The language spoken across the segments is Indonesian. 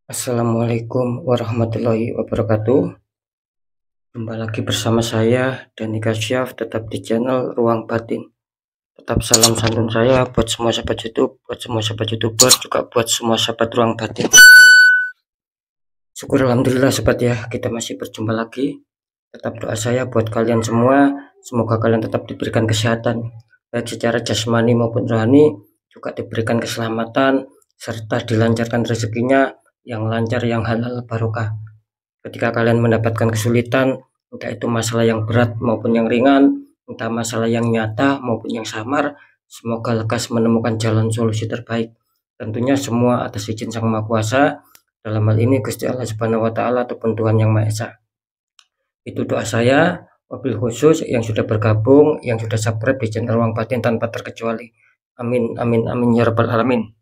Assalamualaikum warahmatullahi wabarakatuh. Jumpa lagi bersama saya Dani Kasyaf, tetap di channel Ruang Batin. Tetap salam santun saya buat semua sahabat YouTube, buat semua sahabat YouTuber, juga buat semua sahabat Ruang Batin. Syukur alhamdulillah sahabat ya, kita masih berjumpa lagi. Tetap doa saya buat kalian semua, semoga kalian tetap diberikan kesehatan, baik secara jasmani maupun rohani, juga diberikan keselamatan serta dilancarkan rezekinya yang lancar, yang halal barokah. Ketika kalian mendapatkan kesulitan, entah itu masalah yang berat maupun yang ringan, entah masalah yang nyata maupun yang samar, semoga lekas menemukan jalan solusi terbaik. Tentunya semua atas izin Sang Maha Kuasa, dalam hal ini Gusti Allah Subhanahu wa taala ataupun Tuhan Yang Maha Esa. Itu doa saya, wabil khusus yang sudah bergabung, yang sudah subscribe di channel Ruang Batin tanpa terkecuali. Amin amin amin ya rabbal alamin.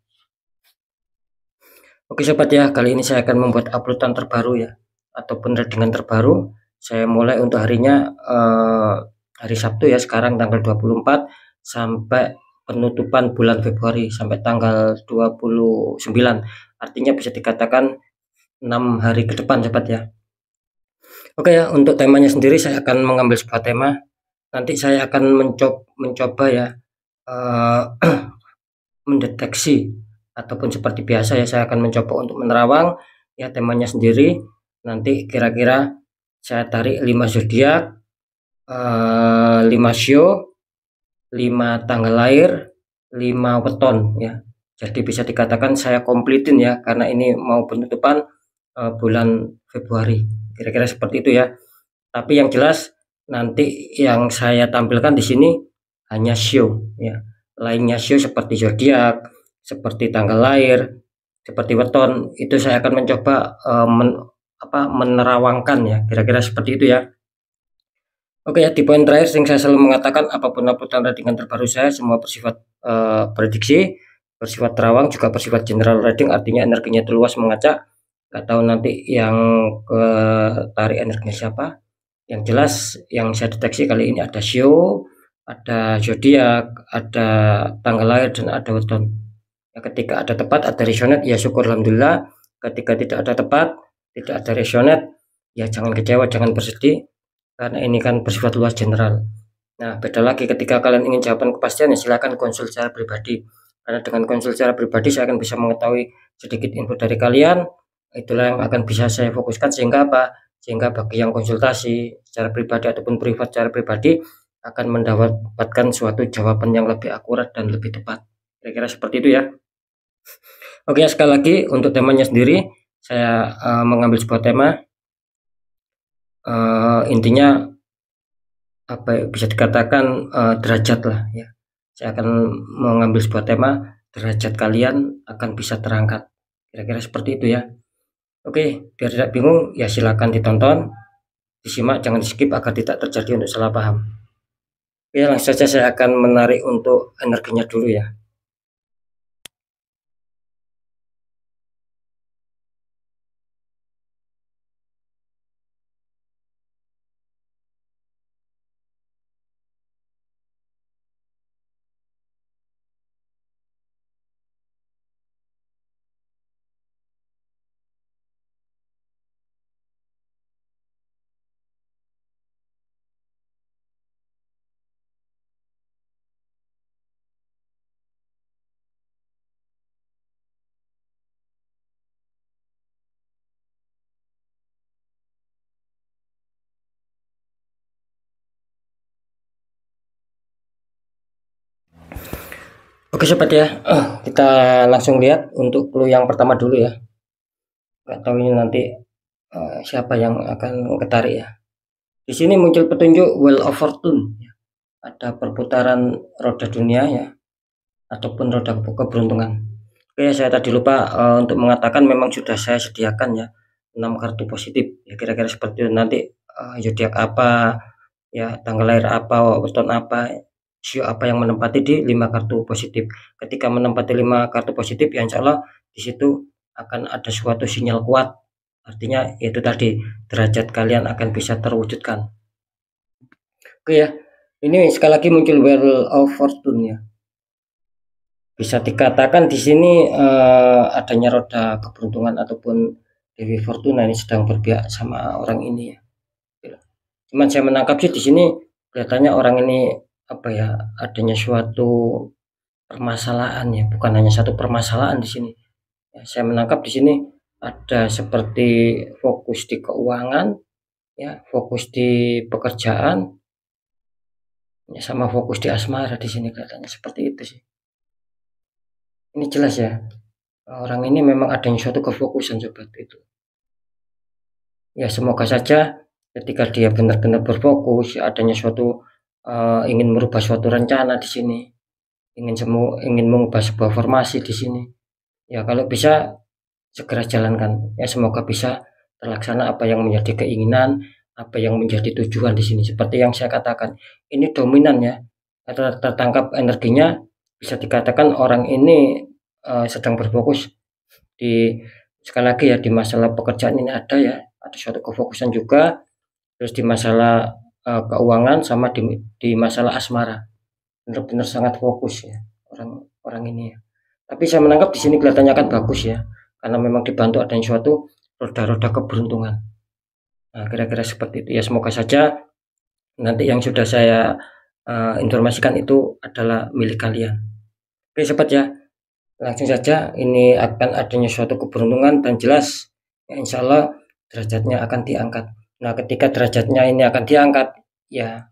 Oke sobat ya, kali ini saya akan membuat uploadan terbaru ya, ataupun readingan terbaru. Saya mulai untuk harinya hari Sabtu ya, sekarang tanggal 24 sampai penutupan bulan Februari sampai tanggal 29. Artinya bisa dikatakan 6 hari ke depan sobat ya. Oke ya, untuk temanya sendiri saya akan mengambil sebuah tema. Nanti saya akan mencoba ya mendeteksi, ataupun seperti biasa ya, saya akan mencoba untuk menerawang ya temanya sendiri. Nanti kira-kira saya tarik 5 zodiak, 5 show, 5 tanggal lahir, 5 weton ya. Jadi bisa dikatakan saya komplitin ya, karena ini mau penutupan bulan Februari. Kira-kira seperti itu ya. Tapi yang jelas nanti yang saya tampilkan di sini hanya show ya. Lainnya show seperti zodiak, seperti tanggal lahir, seperti weton, itu saya akan mencoba menerawangkan ya, kira-kira seperti itu ya. Oke ya, di poin terakhir yang saya selalu mengatakan, apapun uploadan readingan terbaru saya semua bersifat prediksi, bersifat terawang, juga bersifat general reading, artinya energinya itu luas mengacak. Nggak tahu nanti yang tarik energinya siapa. Yang jelas yang saya deteksi kali ini ada show, ada zodiak, ada tanggal lahir, dan ada weton. Ya, ketika ada tepat, ada resonate, ya syukur alhamdulillah. Ketika tidak ada tepat, tidak ada resonate, ya jangan kecewa, jangan bersedih, karena ini kan bersifat luas general. Nah, beda lagi ketika kalian ingin jawaban kepastian, ya silakan konsul secara pribadi. Karena dengan konsul secara pribadi saya akan bisa mengetahui sedikit info dari kalian. Itulah yang akan bisa saya fokuskan, sehingga apa? Sehingga bagi yang konsultasi secara pribadi ataupun privat secara pribadi akan mendapatkan suatu jawaban yang lebih akurat dan lebih tepat. Kira-kira seperti itu ya. Oke, sekali lagi untuk temanya sendiri saya mengambil sebuah tema, intinya apa ya, bisa dikatakan derajat lah ya. Saya akan mengambil sebuah tema, derajat kalian akan bisa terangkat. Kira-kira seperti itu ya. Oke, biar tidak bingung ya silakan ditonton, disimak, jangan di skip agar tidak terjadi untuk salah paham. Oke, langsung saja saya akan menarik untuk energinya dulu ya. Oke sobat ya, kita langsung lihat untuk clue yang pertama dulu ya. Nggak tahu ini nanti siapa yang akan ketarik ya. Di sini muncul petunjuk Wheel of Fortune ya. Ada perputaran roda dunia ya, ataupun roda keberuntungan. Oke, saya tadi lupa untuk mengatakan memang sudah saya sediakan ya 6 kartu positif ya, kira-kira seperti itu. Nanti zodiak apa ya, tanggal lahir apa, weton apa, show apa yang menempati di 5 kartu positif. Ketika menempati 5 kartu positif ya insya Allah di situ akan ada suatu sinyal kuat, artinya itu tadi derajat kalian akan bisa terwujudkan. Oke ya, ini sekali lagi muncul Wheel of Fortune ya. bisa dikatakan di sini adanya roda keberuntungan ataupun Dewi Fortuna ini sedang berpihak sama orang ini ya. Cuman saya menangkap sih di sini kelihatannya orang ini apa ya, adanya suatu permasalahan ya, bukan hanya satu permasalahan di sini. Ya, saya menangkap di sini ada seperti fokus di keuangan, ya, fokus di pekerjaan, ya, sama fokus di asmara di sini kelihatannya seperti itu sih. Ini jelas ya, orang ini memang adanya suatu kefokusan seperti itu. Ya semoga saja ketika dia benar-benar berfokus, ya, adanya suatu ingin merubah suatu rencana di sini, ingin mengubah sebuah formasi di sini. Ya kalau bisa segera jalankan. Ya semoga bisa terlaksana apa yang menjadi keinginan, apa yang menjadi tujuan di sini. Seperti yang saya katakan, ini dominan ya, atau tertangkap energinya. Bisa dikatakan orang ini sedang berfokus di, sekali lagi ya, di masalah pekerjaan ini ada suatu kefokusan juga, terus di masalah keuangan sama di masalah asmara. Benar-benar sangat fokus ya orang ini ya. Tapi saya menangkap di sini kelihatannya kan bagus ya, karena memang dibantu adanya suatu roda-roda keberuntungan. Nah, kira-kira seperti itu ya. Semoga saja nanti yang sudah saya informasikan itu adalah milik kalian. Oke sobat ya, langsung saja, ini akan adanya suatu keberuntungan dan jelas ya, insya Allah derajatnya akan diangkat. Nah ketika derajatnya ini akan diangkat ya,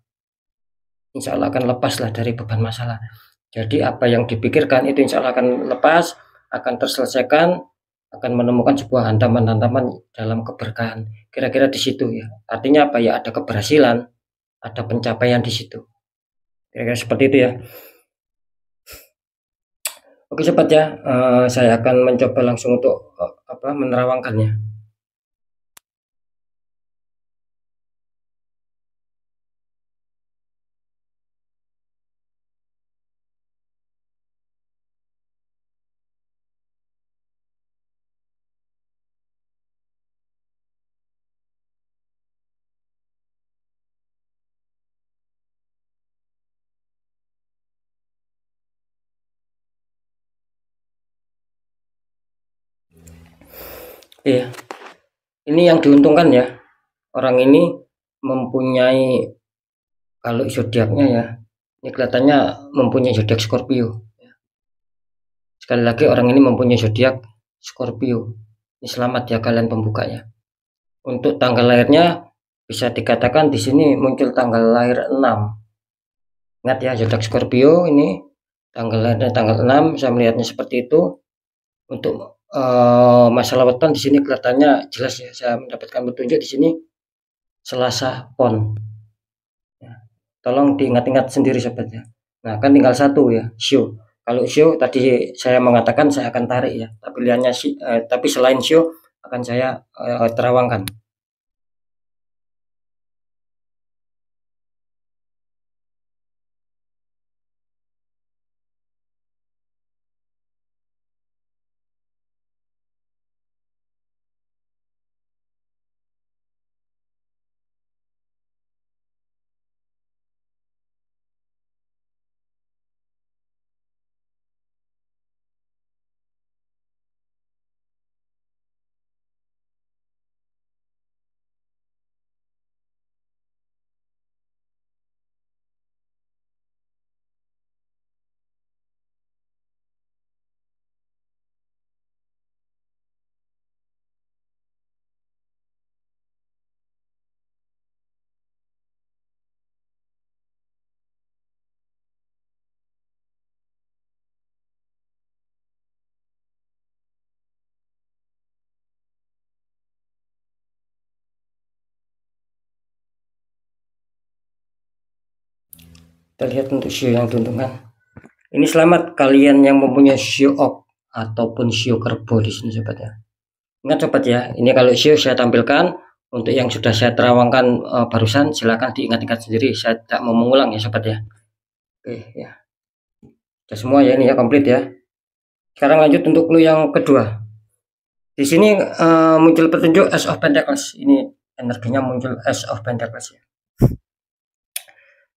insya Allah akan lepas lah dari beban masalah. Jadi apa yang dipikirkan itu insya Allah akan lepas, akan terselesaikan, akan menemukan sebuah hantaman-hantaman dalam keberkahan. Kira-kira di situ ya. Artinya apa ya, ada keberhasilan, ada pencapaian di situ. Kira-kira seperti itu ya. Oke sobat ya, saya akan mencoba langsung untuk menerawangkannya. Iya, ini yang diuntungkan ya. Orang ini mempunyai, kalau zodiaknya ya, ini kelihatannya mempunyai zodiak Scorpio. Sekali lagi orang ini mempunyai zodiak Scorpio. Ini selamat ya kalian pembukanya. Untuk tanggal lahirnya bisa dikatakan di sini muncul tanggal lahir 6. Ingat ya, zodiak Scorpio ini tanggal lahirnya tanggal 6, saya melihatnya seperti itu. Untuk masalah weton di sini kelihatannya jelas ya, saya mendapatkan petunjuk di sini Selasa Pon. Ya, tolong diingat-ingat sendiri sobat ya. Nah kan tinggal satu ya, show. Kalau show tadi saya mengatakan saya akan tarik ya, tapi selain show akan saya terawangkan. Kita lihat untuk show yang diuntungkan. Ini selamat kalian yang mempunyai show ok ataupun show kerbo di sini sobat ya. Ingat sobat ya, ini kalau show saya tampilkan. Untuk yang sudah saya terawangkan barusan silahkan diingat-ingat sendiri, saya tidak mau mengulang ya sobat ya. Oke ya, sudah semua ya, ini ya komplit ya. Sekarang lanjut untuk clue yang kedua. Di sini muncul petunjuk Ace of Pentacles. Ini energinya muncul Ace of Pentacles ya.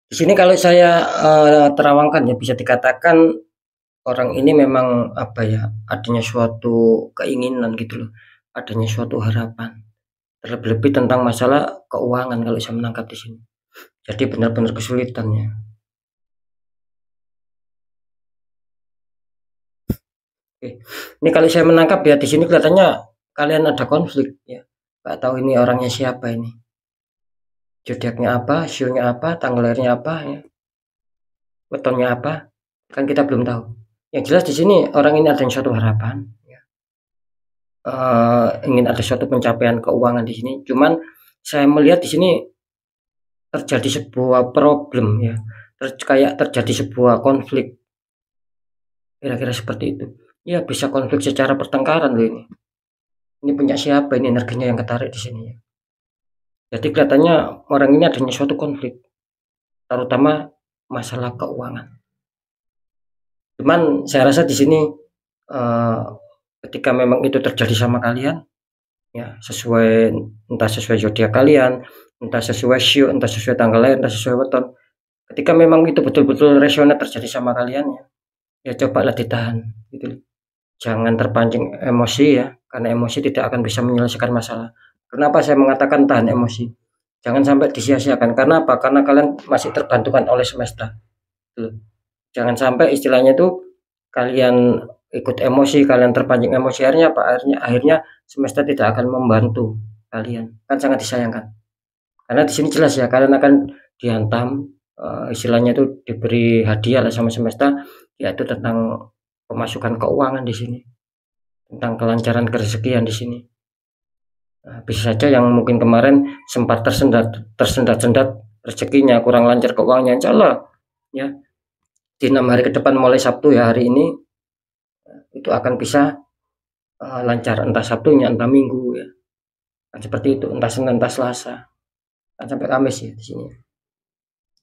Di sini kalau saya terawangkan ya, bisa dikatakan orang ini memang apa ya, adanya suatu keinginan gitu loh, adanya suatu harapan, terlebih-lebih tentang masalah keuangan kalau saya menangkap di sini. Jadi benar-benar kesulitannya. Oke. Ini kalau saya menangkap ya di sini kelihatannya kalian ada konflik ya. Nggak tahu ini orangnya siapa ini. Zodiaknya apa, sionya apa, tanggal lahirnya apa ya, wetonnya apa, kan kita belum tahu. Yang jelas di sini orang ini ada suatu harapan, ya. Ingin ada suatu pencapaian keuangan di sini. Cuman saya melihat di sini terjadi sebuah problem ya, kayak terjadi sebuah konflik, kira-kira seperti itu. Ya bisa konflik secara pertengkaran loh ini. Ini punya siapa ini energinya yang ketarik di sini ya. Jadi kelihatannya orang ini adanya suatu konflik, terutama masalah keuangan. Cuman saya rasa di sini eh, ketika memang itu terjadi sama kalian, ya sesuai, entah sesuai zodiak kalian, entah sesuai show, entah sesuai tanggal lahir, entah sesuai weton. Ketika memang itu betul-betul resonate terjadi sama kalian ya, ya cobalah ditahan gitu. Jangan terpancing emosi ya, karena emosi tidak akan bisa menyelesaikan masalah. Kenapa saya mengatakan tahan emosi? Jangan sampai disia-siakan. Karena apa? Karena kalian masih terbantukan oleh semesta. Gitu. Jangan sampai istilahnya itu kalian ikut emosi, kalian terpancing emosi, akhirnya apa? Akhirnya semesta tidak akan membantu kalian. Kan sangat disayangkan. Karena di sini jelas ya kalian akan dihantam, istilahnya itu diberi hadiah lah sama semesta, yaitu tentang pemasukan keuangan di sini, tentang kelancaran kerezekian di sini. Nah, bisa saja yang mungkin kemarin sempat tersendat-sendat rezekinya, kurang lancar keuangannya, insya Allah ya di 6 hari ke depan mulai Sabtu ya hari ini itu akan bisa lancar, entah Sabtunya entah Minggu ya, kan seperti itu, entah Senin entah Selasa, kan sampai Kamis ya di sini.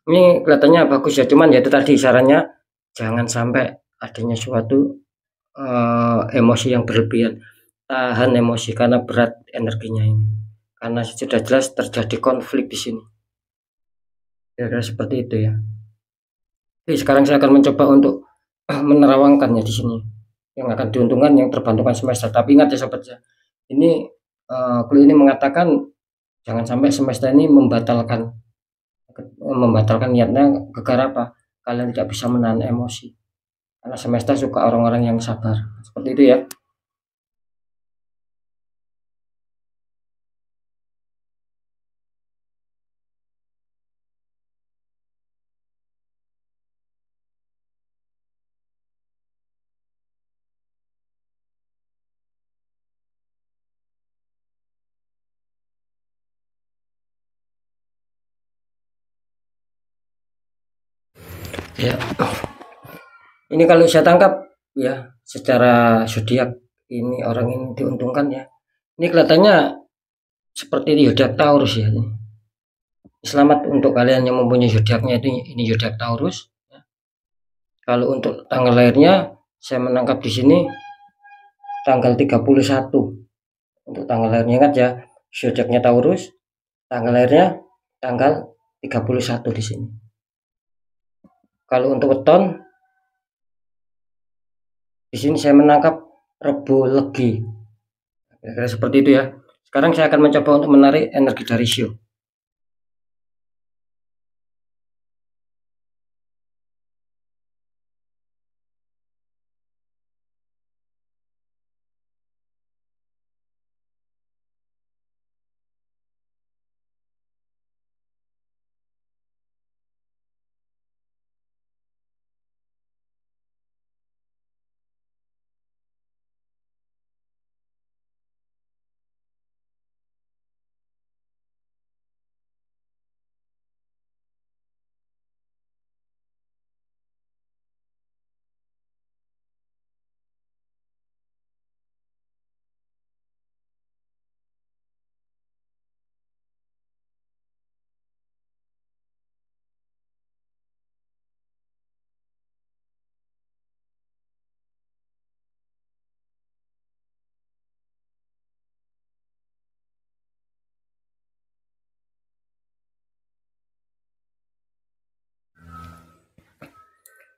Ini kelihatannya bagus ya, cuman ya itu tadi sarannya jangan sampai adanya suatu emosi yang berlebihan. Tahan emosi karena berat energinya ini, karena sudah jelas terjadi konflik di sini, kira-kira seperti itu ya. Oke, sekarang saya akan mencoba untuk menerawangkannya di sini. Yang akan diuntungkan yang terbantukan semesta. Tapi ingat ya sobat ya, ini clue ini mengatakan jangan sampai semesta ini membatalkan niatnya, gara apa? Kalian tidak bisa menahan emosi. Karena semesta suka orang-orang yang sabar. Seperti itu ya. Ya. Ini kalau saya tangkap ya secara zodiak ini orang ini diuntungkan ya. Ini kelihatannya seperti zodiak Taurus ya. Selamat untuk kalian yang mempunyai zodiaknya itu, ini zodiak Taurus. Kalau untuk tanggal lahirnya saya menangkap di sini tanggal 31. Untuk tanggal lahirnya ingat ya, zodiaknya Taurus, tanggal lahirnya tanggal 31 di sini. Kalau untuk weton di sini saya menangkap Rebo Legi. Kira-kira seperti itu ya. Sekarang saya akan mencoba untuk menarik energi dari Sio.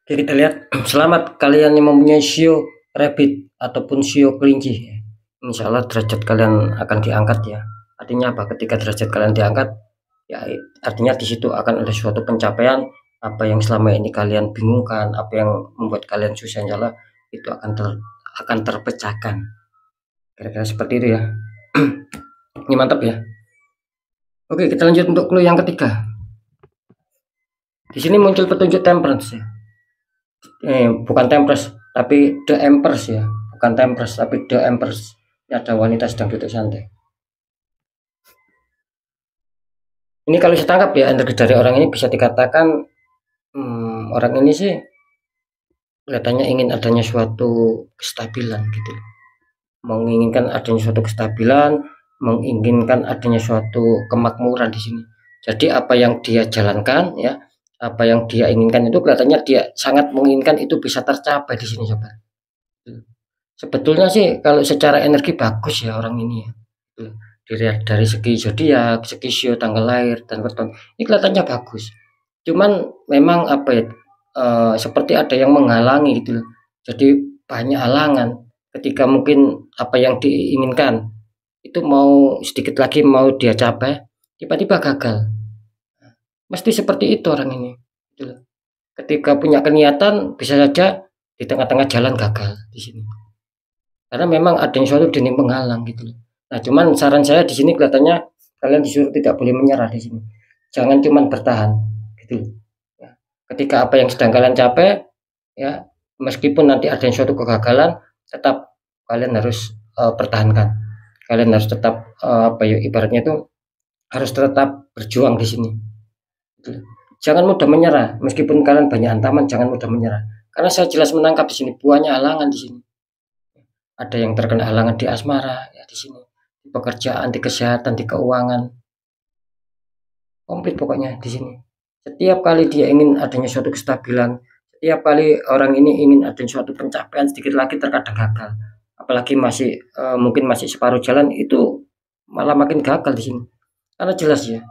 Oke, kita lihat. Selamat kalian yang mempunyai sio rabbit ataupun sio kelinci. Insya Allah derajat kalian akan diangkat ya. Artinya apa? Ketika derajat kalian diangkat, ya artinya di situ akan ada suatu pencapaian. Apa yang selama ini kalian bingungkan, apa yang membuat kalian susah, insya Allah itu akan terpecahkan. Kira-kira seperti itu ya. Ini mantap ya. Oke, kita lanjut untuk clue yang ketiga. Di sini muncul petunjuk temperance ya. Bukan temperance, tapi the empress ya. Bukan temperance, tapi the empress. Ini ada wanita sedang duduk santai. Ini kalau saya tangkap ya, energi dari orang ini bisa dikatakan orang ini sih kelihatannya ingin adanya suatu kestabilan gitu. Menginginkan adanya suatu kestabilan, menginginkan adanya suatu kemakmuran di sini. Jadi apa yang dia jalankan ya, apa yang dia inginkan itu kelihatannya dia sangat menginginkan itu bisa tercapai di sini, sobat. Sebetulnya sih kalau secara energi bagus ya orang ini ya. Dilihat dari segi zodiak, segi sio tanggal lahir dan weton, ini kelihatannya bagus. Cuman memang apa ya, seperti ada yang menghalangi gitu loh. Jadi banyak halangan ketika mungkin apa yang diinginkan itu mau sedikit lagi mau dia capai, tiba-tiba gagal. Mesti seperti itu orang ini. Gitu loh. Ketika punya keniatan bisa saja di tengah-tengah jalan gagal di sini. Karena memang adanya suatu dinding penghalang gitu loh. Nah, cuman saran saya di sini kelihatannya kalian disuruh tidak boleh menyerah di sini. Jangan cuman bertahan gitu loh. Ya. Ketika apa yang sedang kalian capai ya, meskipun nanti ada suatu kegagalan, tetap kalian harus pertahankan. Kalian harus tetap apa ya ibaratnya itu harus tetap berjuang di sini. Gitu. Jangan mudah menyerah, meskipun kalian banyak hantaman, jangan mudah menyerah. Karena saya jelas menangkap di sini banyak halangan di sini. Ada yang terkena halangan di asmara ya di sini, di pekerjaan, di kesehatan, di keuangan, komplit pokoknya di sini. Setiap kali dia ingin adanya suatu kestabilan, setiap kali orang ini ingin adanya suatu pencapaian sedikit lagi terkadang gagal. Apalagi masih mungkin masih separuh jalan itu malah makin gagal di sini. Karena jelas ya,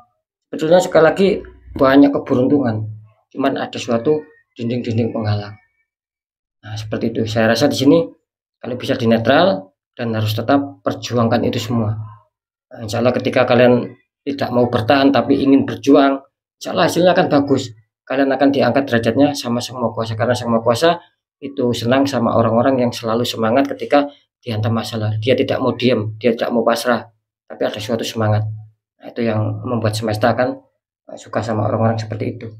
sebetulnya sekali lagi banyak keberuntungan, cuman ada suatu dinding-dinding penghalang. Nah, seperti itu. Saya rasa di sini kalau bisa di netral dan harus tetap perjuangkan itu semua. Nah, insya Allah ketika kalian tidak mau bertahan tapi ingin berjuang, insya Allah hasilnya akan bagus. Kalian akan diangkat derajatnya sama Sang Maha Kuasa, karena Sang Maha Kuasa itu senang sama orang-orang yang selalu semangat ketika dihantam masalah. Dia tidak mau diam, dia tidak mau pasrah, tapi ada suatu semangat. Nah, itu yang membuat semesta akan suka sama orang-orang seperti itu.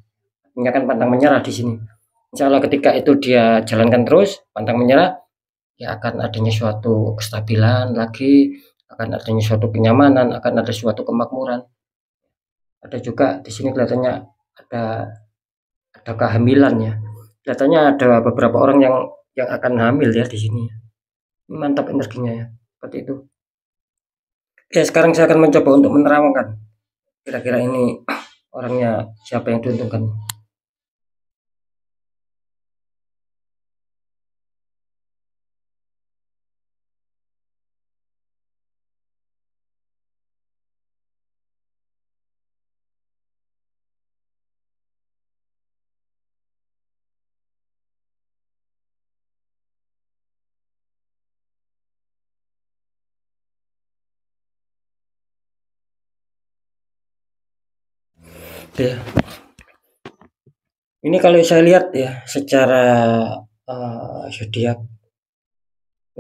Ini akan pantang menyerah di sini. Insya Allah ketika itu dia jalankan terus, pantang menyerah, ya akan adanya suatu kestabilan lagi, akan adanya suatu kenyamanan, akan ada suatu kemakmuran. Ada juga di sini kelihatannya ada kehamilan ya. Kelihatannya ada beberapa orang yang akan hamil ya di sini. Ini mantap energinya ya, seperti itu. Oke, sekarang saya akan mencoba untuk menerangkan kira-kira ini orangnya siapa yang diuntungkan. Oke, ini kalau saya lihat ya secara zodiak,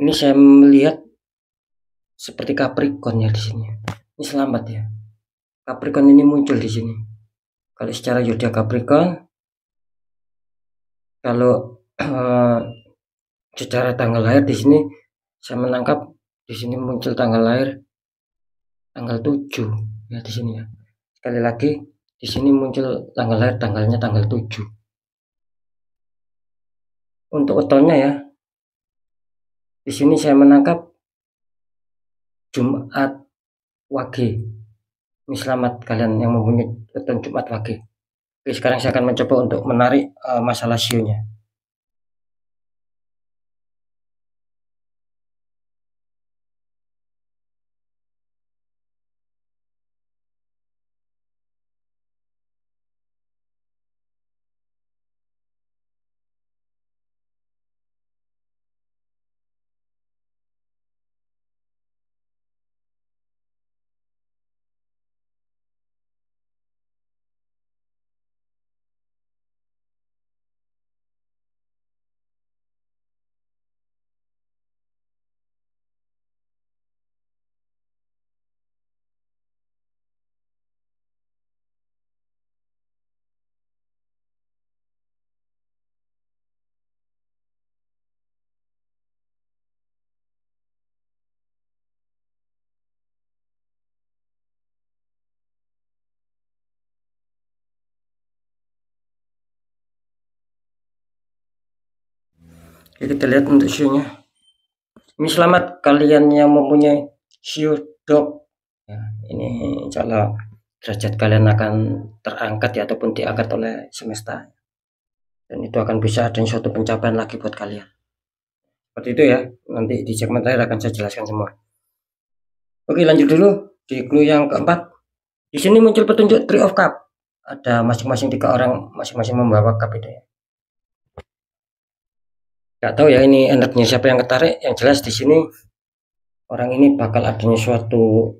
ini saya melihat seperti Capricorn ya di sini. Ini selamat ya. Capricorn ini muncul di sini. Kalau secara zodiak Capricorn, kalau secara tanggal lahir di sini saya menangkap di sini muncul tanggal lahir tanggal 7 ya di sini ya. Sekali lagi di sini muncul tanggal lahir, tanggalnya tanggal 7. Untuk wetonnya ya, di sini saya menangkap Jumat Wage. Ini selamat kalian yang mempunyai weton Jumat Wage. Oke, sekarang saya akan mencoba untuk menarik masalah sionya. Oke, kita lihat untuk sionya. Ini selamat kalian yang mempunyai sio dog. Ya, ini insya Allah derajat kalian akan terangkat ya, ataupun diangkat oleh semesta. Dan itu akan bisa ada suatu pencapaian lagi buat kalian. Seperti itu ya. Nanti di segmen terakhir akan saya jelaskan semua. Oke, lanjut dulu di clue yang keempat. Di sini muncul petunjuk Three of Cup. Ada masing-masing 3 orang, masing-masing membawa cup itu ya. Gak tahu ya ini energinya siapa yang ketarik. Yang jelas di sini orang ini bakal adanya suatu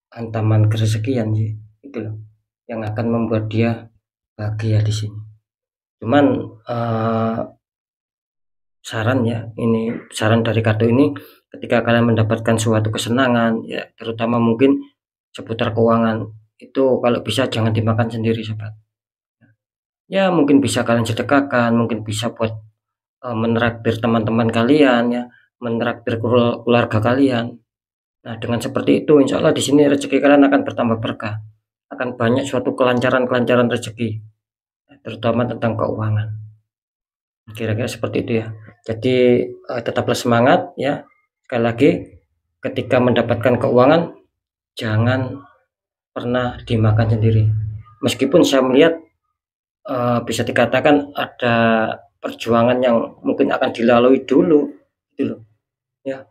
hantaman kerezekian sih, itu loh, yang akan membuat dia bahagia di sini. Cuman saran ya, ini saran dari kartu ini, ketika kalian mendapatkan suatu kesenangan ya, terutama mungkin seputar keuangan, itu kalau bisa jangan dimakan sendiri sobat. Ya mungkin bisa kalian sedekahkan, mungkin bisa buat menraktir teman-teman kalian ya, menraktir keluarga kalian. Nah, dengan seperti itu insya Allah di sini rezeki kalian akan bertambah berkah. Akan banyak suatu kelancaran-kelancaran rezeki, terutama tentang keuangan. Kira-kira seperti itu ya. Jadi tetaplah semangat ya. Sekali lagi, ketika mendapatkan keuangan jangan pernah dimakan sendiri. Meskipun saya melihat bisa dikatakan ada perjuangan yang mungkin akan dilalui dulu, gitu loh. Ya,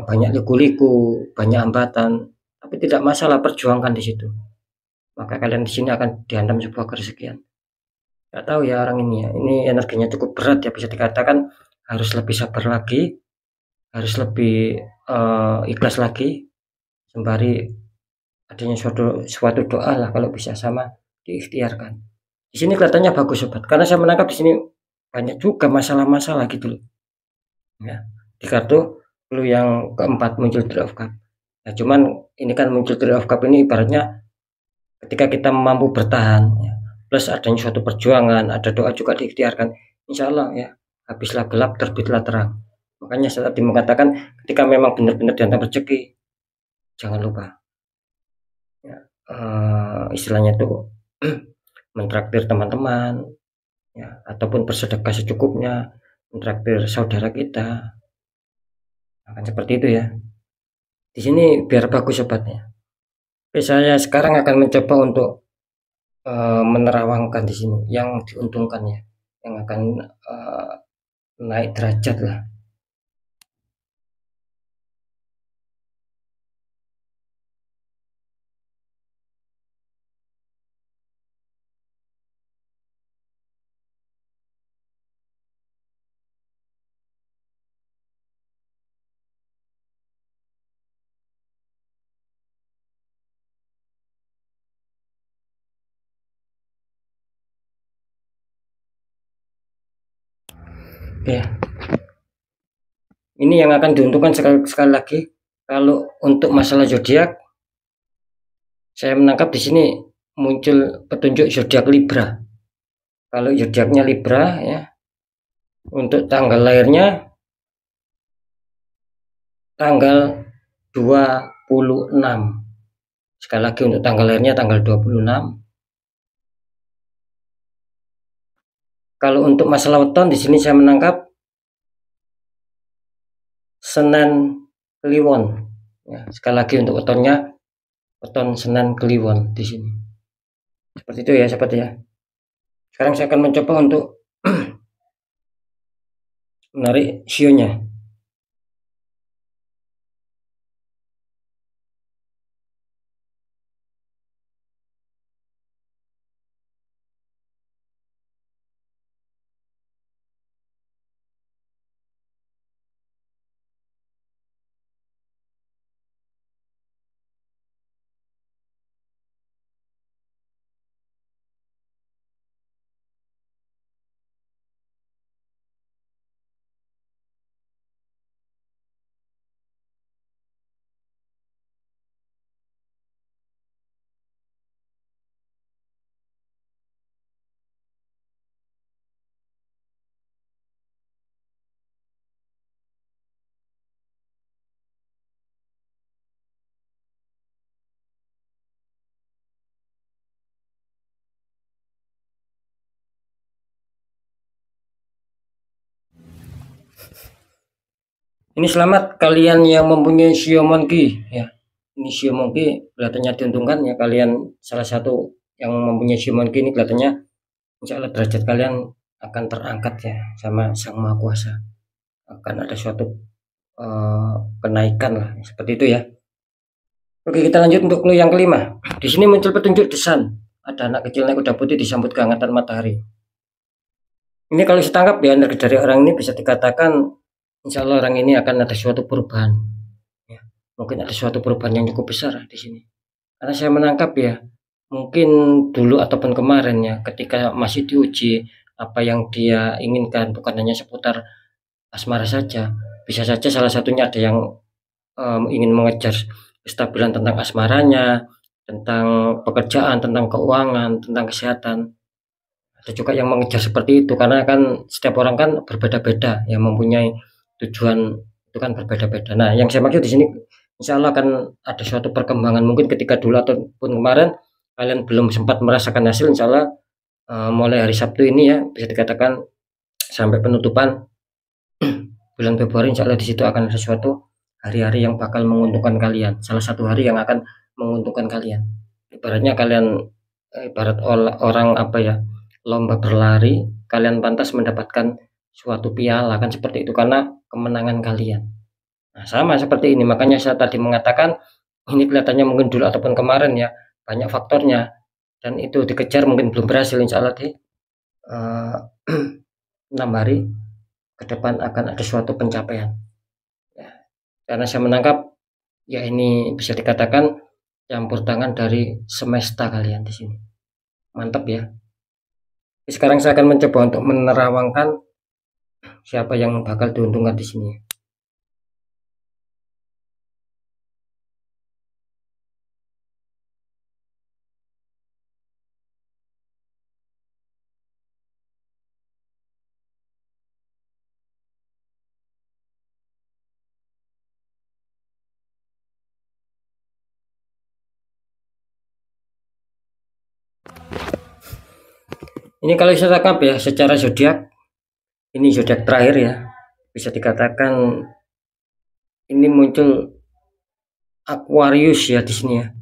banyak liku-liku, banyak hambatan, tapi tidak masalah, perjuangkan di situ. Maka kalian di sini akan dihantam sebuah kerezekian. Gak tahu ya orang ini ya, ini energinya cukup berat ya, bisa dikatakan harus lebih sabar lagi, harus lebih ikhlas lagi, sembari adanya suatu doa lah kalau bisa, sama diikhtiarkan. Di sini kelihatannya bagus sobat, karena saya menangkap di sini banyak juga masalah-masalah gitu loh. Ya, di kartu clue yang keempat muncul Three of Cup. Nah, cuman ini kan muncul Three of Cup ini ibaratnya ketika kita mampu bertahan ya, plus adanya suatu perjuangan, ada doa juga diikhtiarkan, insya Allah ya, habislah gelap terbitlah terang. Makanya saya tadi mengatakan ketika memang benar-benar dihantam rezeki, jangan lupa ya, istilahnya tuh mentraktir teman-teman ya, ataupun bersedekah secukupnya, mentraktir saudara kita, akan seperti itu ya. Di sini biar bagus sobatnya. Oke, saya sekarang akan mencoba untuk menerawangkan di sini yang diuntungkan ya, yang akan naik derajat lah. Oke, ini yang akan diuntungkan sekali lagi. Kalau untuk masalah zodiak, saya menangkap di sini muncul petunjuk zodiak Libra. Kalau zodiaknya Libra ya, untuk tanggal lahirnya tanggal 26. Sekali lagi untuk tanggal lahirnya tanggal 26. Kalau untuk masalah weton di sini saya menangkap Senin Kliwon. Ya, sekali lagi untuk wetonnya weton Senin Kliwon di sini. Seperti itu ya, seperti ya. Sekarang saya akan mencoba untuk menarik sionya. Ini selamat kalian yang mempunyai Shio Monkey ya. Ini Shio Monkey kelihatannya diuntungkan ya, kalian salah satu yang mempunyai Shio Monkey ini kelihatannya insya Allah derajat kalian akan terangkat ya sama Sang Maha Kuasa. Akan ada suatu kenaikan lah seperti itu ya. Oke, kita lanjut untuk clue yang kelima. Di sini muncul petunjuk desan. Ada anak kecil naik kuda putih disambut kehangatan matahari. Ini kalau setangkap ya dari orang ini bisa dikatakan insya Allah orang ini akan ada suatu perubahan. Ya, mungkin ada suatu perubahan yang cukup besar di sini. Karena saya menangkap ya, mungkin dulu ataupun kemarin ya, ketika masih diuji apa yang dia inginkan bukan hanya seputar asmara saja. Bisa saja salah satunya ada yang ingin mengejar kestabilan tentang asmaranya, tentang pekerjaan, tentang keuangan, tentang kesehatan. Ada juga yang mengejar seperti itu karena kan setiap orang kan berbeda-beda yang mempunyai tujuan itu kan berbeda-beda. Nah, yang saya maksud di sini insya Allah akan ada suatu perkembangan mungkin ketika dulu ataupun kemarin kalian belum sempat merasakan hasil insya Allah mulai hari Sabtu ini ya bisa dikatakan sampai penutupan bulan Februari insya Allah di situ akan ada sesuatu hari-hari yang bakal menguntungkan kalian, salah satu hari yang akan menguntungkan kalian. Ibaratnya kalian ibarat orang apa ya, lomba berlari, kalian pantas mendapatkan suatu piala kan seperti itu karena kemenangan kalian. Nah, sama seperti ini makanya saya tadi mengatakan ini kelihatannya mungkin dulu ataupun kemarin ya banyak faktornya dan itu dikejar mungkin belum berhasil insya Allah di 6 hari ke depan akan ada suatu pencapaian ya, karena saya menangkap ya ini bisa dikatakan campur tangan dari semesta kalian di sini. Mantap ya. Sekarang saya akan mencoba untuk menerawangkan siapa yang bakal diuntungkan di sini. Ini kalau saya tangkap ya secara zodiak, ini zodiak terakhir ya, bisa dikatakan ini muncul Aquarius ya di sini ya.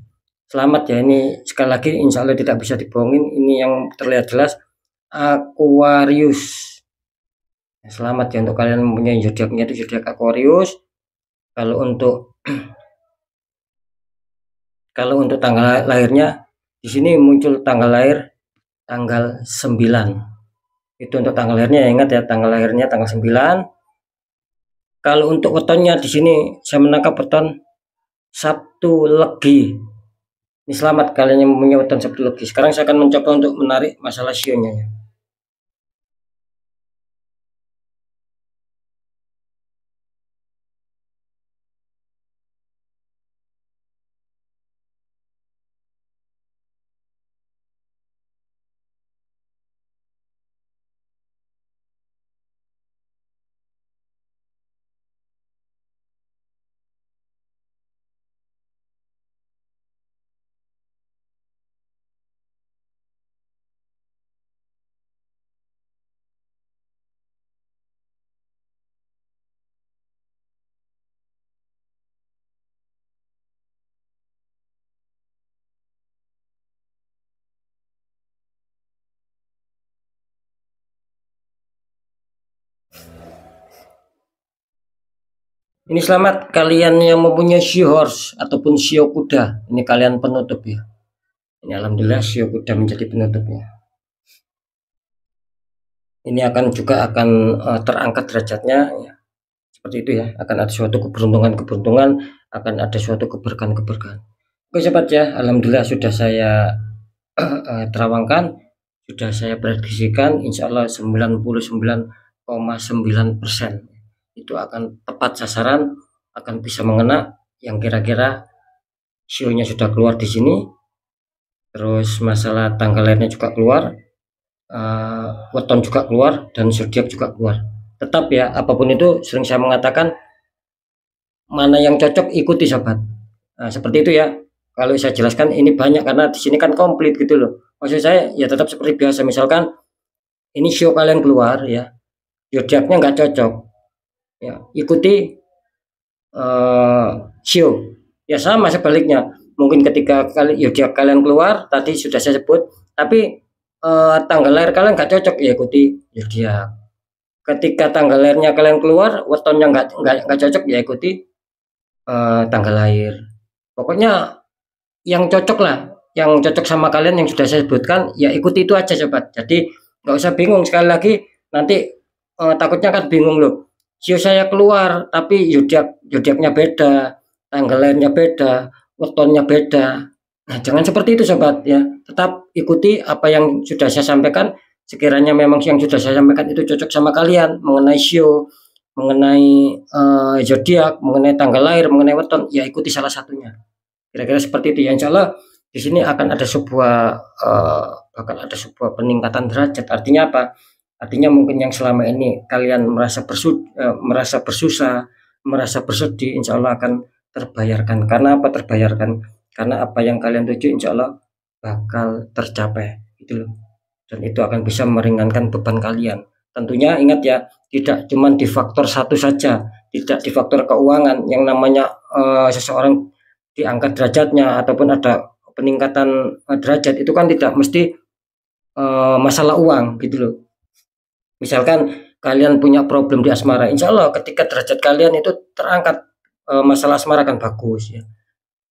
Selamat ya, ini sekali lagi insya Allah tidak bisa dibohongin, ini yang terlihat jelas Aquarius. Selamat ya untuk kalian mempunyai zodiaknya itu zodiak Aquarius. Kalau untuk tanggal lahirnya di sini muncul tanggal lahir tanggal 9. Itu untuk tanggal lahirnya, ingat ya tanggal lahirnya tanggal 9. Kalau untuk wetonnya di sini saya menangkap weton Sabtu Legi. Ini selamat kalian yang mempunyai weton Sabtu Legi. Sekarang saya akan mencoba untuk menarik masalah sionya ya. Ini selamat kalian yang mempunyai shio horse ataupun shio kuda. Ini kalian penutup ya. Ini alhamdulillah shio kuda menjadi penutupnya. Ini akan terangkat derajatnya ya. Seperti itu ya, akan ada suatu keberuntungan, akan ada suatu keberkahan. Oke sobat ya, alhamdulillah sudah saya terawangkan, sudah saya prediksikan insya Allah 99,9% itu akan tepat sasaran, akan bisa mengena yang kira-kira sionya sudah keluar di sini. Terus masalah tanggal lahirnya juga keluar, weton juga keluar, dan zodiak juga keluar. Tetap ya, apapun itu sering saya mengatakan mana yang cocok ikuti sobat. Nah, seperti itu ya. Kalau saya jelaskan ini banyak karena di sini kan komplit gitu loh. Maksud saya ya tetap seperti biasa, misalkan ini show kalian keluar ya, zodiaknya nggak cocok. Ya, ikuti sio. Ya sama sebaliknya. Mungkin ketika kalian keluar tadi sudah saya sebut, tapi tanggal lahir kalian nggak cocok ya ikuti zodiak. Ketika tanggal lahirnya kalian keluar, wetonnya nggak cocok ya ikuti tanggal lahir. Pokoknya yang cocok lah, yang cocok sama kalian yang sudah saya sebutkan, ya ikuti itu aja sobat. Jadi nggak usah bingung, sekali lagi nanti takutnya kan bingung loh. Sio saya keluar tapi zodiaknya beda, tanggal lahirnya beda, wetonnya beda. Nah, jangan seperti itu sobat ya. Tetap ikuti apa yang sudah saya sampaikan. Sekiranya memang yang sudah saya sampaikan itu cocok sama kalian mengenai sio, mengenai zodiak, mengenai tanggal lahir, mengenai weton, ya ikuti salah satunya. Kira-kira seperti itu ya. Insya Allah di sini akan ada sebuah bakal ada sebuah peningkatan derajat. Artinya apa? Artinya mungkin yang selama ini kalian merasa bersusah, merasa bersedih, insya Allah akan terbayarkan. Karena apa terbayarkan? Karena apa yang kalian tuju insya Allah bakal tercapai gitu loh. Dan itu akan bisa meringankan beban kalian. Tentunya ingat ya, tidak cuma di faktor satu saja, tidak di faktor keuangan. Yang namanya seseorang diangkat derajatnya ataupun ada peningkatan derajat itu kan tidak mesti masalah uang gitu loh. Misalkan kalian punya problem di asmara, insya Allah ketika derajat kalian itu terangkat, masalah asmara akan bagus ya.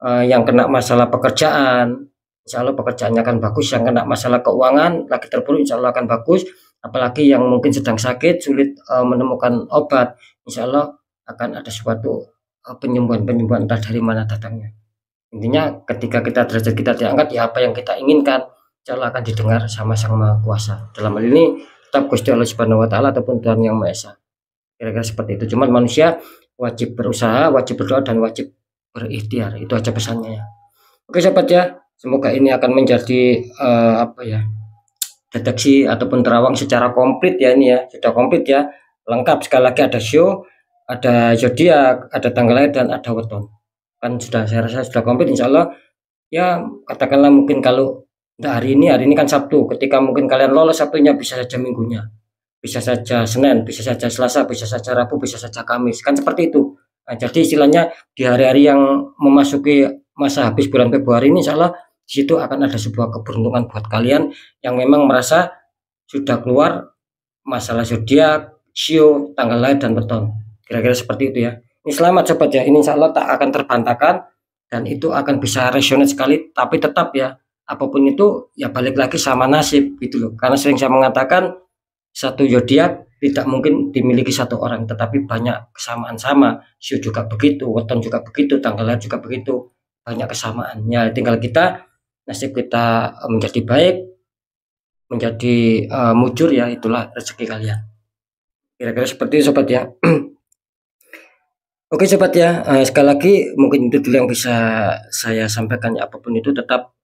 Yang kena masalah pekerjaan, insya Allah pekerjaannya akan bagus. Yang kena masalah keuangan lagi terpuruk, insya Allah akan bagus. Apalagi yang mungkin sedang sakit sulit menemukan obat, insya Allah akan ada suatu penyembuhan entah dari mana datangnya. Intinya ketika derajat kita diangkat, ya apa yang kita inginkan insya Allah akan didengar sama Sang Maha Kuasa. Dalam hal ini tetap Gusti Allah Subhanahu wa taala ataupun Tuhan Yang Maha Esa. Kira-kira seperti itu. Cuman manusia wajib berusaha, wajib berdoa, dan wajib berikhtiar. Itu aja pesannya ya. Oke sobat ya, semoga ini akan menjadi deteksi ataupun terawang secara komplit ya. Ini ya sudah komplit ya, lengkap. Sekali lagi ada sio, ada zodiak, ada tanggal lahir, dan ada weton. Kan sudah, saya rasa sudah komplit. Insya Allah ya, katakanlah mungkin kalau hari ini kan Sabtu, ketika mungkin kalian lolos Sabtunya, bisa saja minggunya, bisa saja Senin, bisa saja Selasa, bisa saja Rabu, bisa saja Kamis, kan seperti itu. Nah, jadi istilahnya di hari-hari yang memasuki masa habis bulan Februari ini, insya Allah di situ akan ada sebuah keberuntungan buat kalian yang memang merasa sudah keluar masalah zodiak, sio, tanggal lahir, dan weton. Kira-kira seperti itu ya. Ini selamat sobat ya, ini insya Allah tak akan terbantahkan dan itu akan bisa resonate sekali. Tapi tetap ya, apapun itu ya balik lagi sama nasib gitu loh. Karena sering saya mengatakan satu zodiak tidak mungkin dimiliki satu orang, tetapi banyak kesamaan sama. Sio juga begitu, weton juga begitu, tanggal lahir juga begitu, banyak kesamaannya. Tinggal kita, nasib kita menjadi baik, menjadi mujur ya, itulah rezeki kalian. Kira-kira seperti itu sobat ya. Oke sobat ya, sekali lagi mungkin itu dulu yang bisa saya sampaikan ya. Apapun itu tetap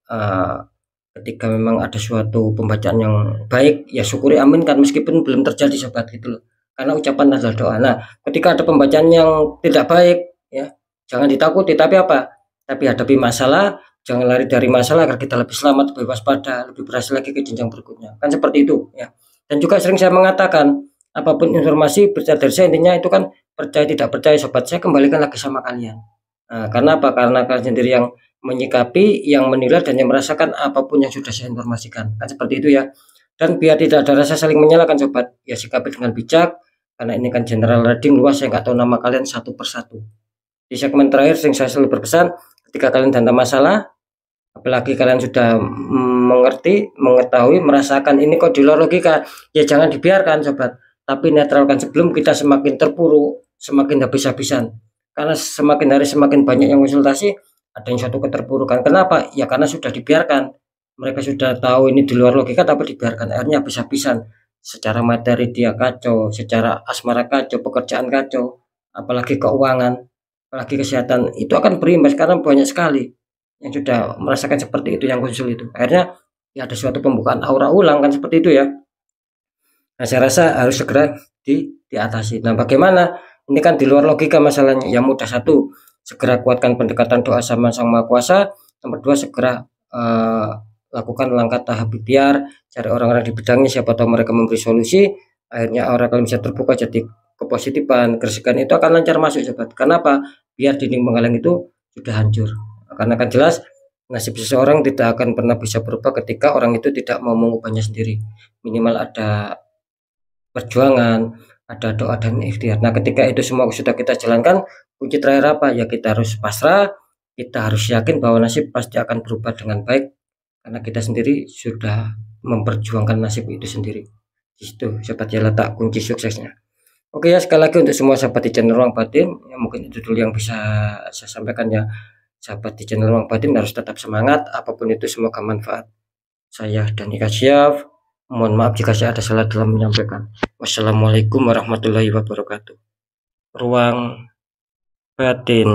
ketika memang ada suatu pembacaan yang baik ya syukuri, aminkan meskipun belum terjadi sobat gitu loh. Karena ucapan adalah doa. Nah, ketika ada pembacaan yang tidak baik ya, jangan ditakuti, tapi apa? Tapi hadapi masalah, jangan lari dari masalah agar kita lebih selamat, lebih waspada, lebih berhasil lagi ke jenjang berikutnya. Kan seperti itu ya. Dan juga sering saya mengatakan, apapun informasi berita dari saya, intinya itu kan percaya tidak percaya sobat, saya kembalikan lagi sama kalian. Nah, karena apa? Karena kalian sendiri yang menyikapi, yang menilai, dan yang merasakan apapun yang sudah saya informasikan. Kan seperti itu ya. Dan biar tidak ada rasa saling menyalahkan sobat, ya sikapi dengan bijak. Karena ini kan general reading luas, saya nggak tahu nama kalian satu persatu. Di segmen terakhir saya selalu berpesan, ketika kalian ada masalah, apalagi kalian sudah mengerti, mengetahui, merasakan ini kok di luar logika, ya jangan dibiarkan sobat, tapi netralkan sebelum kita semakin terpuruk, semakin habis-habisan. Karena semakin hari semakin banyak yang konsultasi, ada yang satu keterpurukan. Kenapa? Ya karena sudah dibiarkan. Mereka sudah tahu ini di luar logika, tapi dibiarkan, akhirnya habis-habisan. Secara materi dia kacau, secara asmara kacau, pekerjaan kacau, apalagi keuangan, apalagi kesehatan, itu akan berimbas karena banyak sekali yang sudah merasakan seperti itu, yang konsul itu. Akhirnya ya ada suatu pembukaan aura ulang, kan seperti itu ya. Nah, saya rasa harus segera diatasi. Nah, bagaimana? Ini kan di luar logika masalahnya. Yang mudah, satu, segera kuatkan pendekatan doa sama Sang Maha Kuasa. Nomor dua, segera lakukan langkah tahap ikhtiar, cari orang-orang di bidangnya, siapa tahu mereka memberi solusi. Akhirnya orang kalau bisa terbuka, jadi kepositifan, keresikan itu akan lancar masuk sobat. Kenapa? biar dinding penghalang itu sudah hancur. Karena kan jelas nasib seseorang tidak akan pernah bisa berubah ketika orang itu tidak mau mengubahnya sendiri. Minimal ada perjuangan, ada doa dan ikhtiar. Nah, ketika itu semua sudah kita jalankan, kunci terakhir apa? Ya kita harus pasrah, kita harus yakin bahwa nasib pasti akan berubah dengan baik karena kita sendiri sudah memperjuangkan nasib itu sendiri. Di situ seperti letak kunci suksesnya. Oke ya, sekali lagi untuk semua sahabat di channel Ruang Batin, ya mungkin itu dulu yang bisa saya sampaikan ya. Sahabat di channel Ruang Batin harus tetap semangat, apapun itu semoga manfaat. Saya Dani Kasyaf, mohon maaf jika saya ada salah dalam menyampaikan. Wassalamualaikum warahmatullahi wabarakatuh. Ruang Batin.